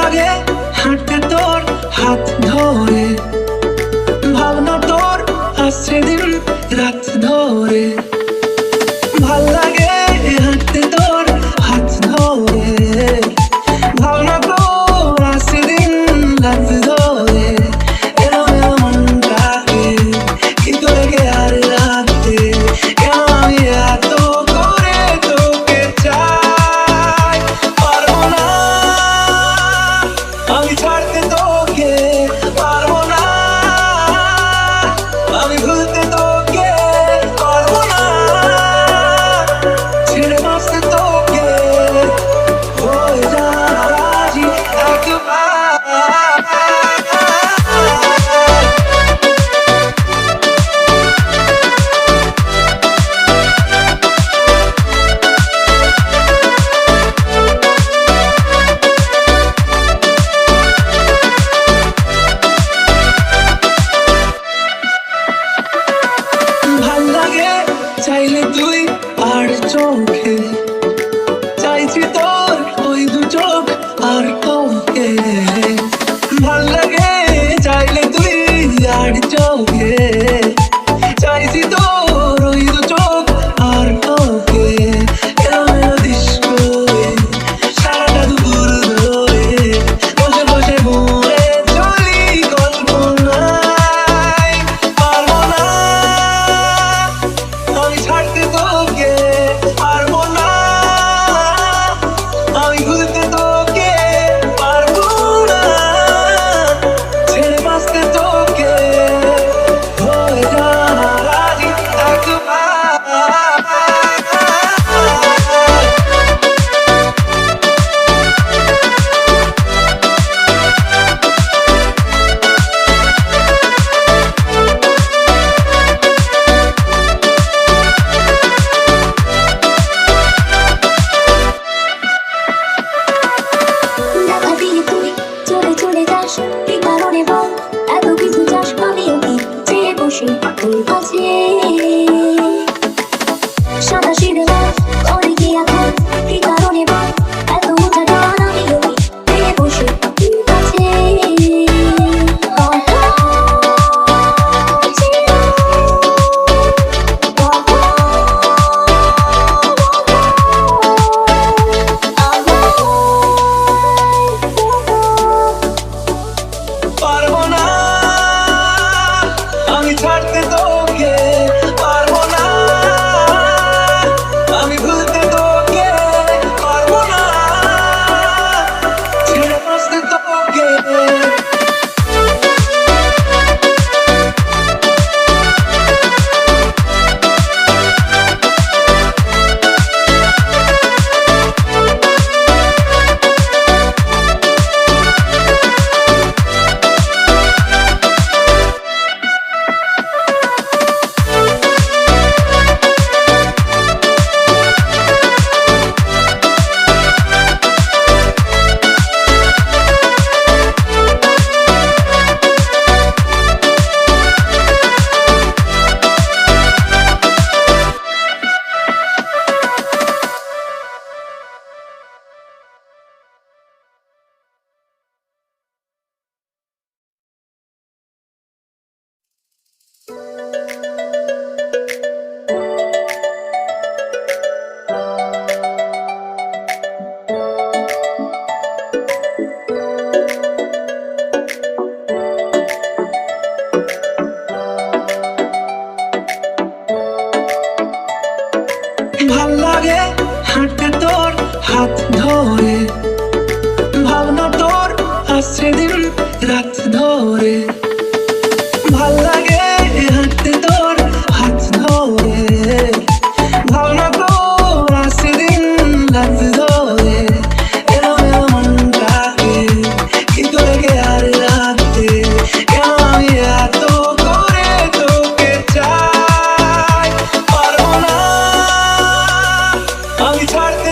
লাগে হাঁটতে তোর হাত ধরে, ভাবনা তোর আসছে দিন রাত ধরে। ভাল লাগে হাঁটতে তোর হাত ধরে, ভাবনা তোর আসছে দিন রাত ধরে। এলো এলো মনটাকে কি করে গে আর রাতে, কেন আমি এত করে তোকে চাই। পারবো না আমি ছাড়তে তোকে, পারবো না আমি ভুলতে তোকে, পারবো না ছেড়ে বাঁচতে তোকে। হয়ে যা রাজি একবার। ভাল লাগে চাইলে তুই আর চোখে, চাইছি তোর ওই দু চোখ আর তোকে। ভাল লাগে চাইলে তুই আর চোখে, চাইছি তোর ওই দু চোখ আর তোকে। এলো এলো ডিস্কো সারাটা দুপুর ধরে, বসে বসে মরে চলি কল্পনায়। পারবো না আমি ছাড়তে তোকে, পারবো না আমি ভুলতে তোকে, পারবো না ছেড়ে বাঁচতে তোকে। হয়ে যা রাজি একবার। দেখা দিয়ে তুই চলে চলে যাস, কি কারণে বল এত কিছু চাস? আমিও কি চেয়ে বসে তোর কাছে সাদা সিঁড়ে করে কি এখন? কি কারণে বল এত উঠা টান? আমিও কি চেয়ে বসে তোর কাছে পারবো না আমি ছাড়তে তোকে, পারবো না আমি ভুলতে তোকে, পারবো না ছেড়ে বাঁচতে তোকে। ভাল লাগে হাঁটতে তোর হাত ধরে, ভাবনা তোর আসছে দিন রাত ধরে। ভাল লাগে হাঁটতে তোর হাত ধরে, ভাবনা তোর আসছে দিন রাত ধরে। এলো এলো মনটাকে কি করে গে আর রাতে, কেন আমি এত করে তোকে চাই। পারবো না আমি ছাড়তে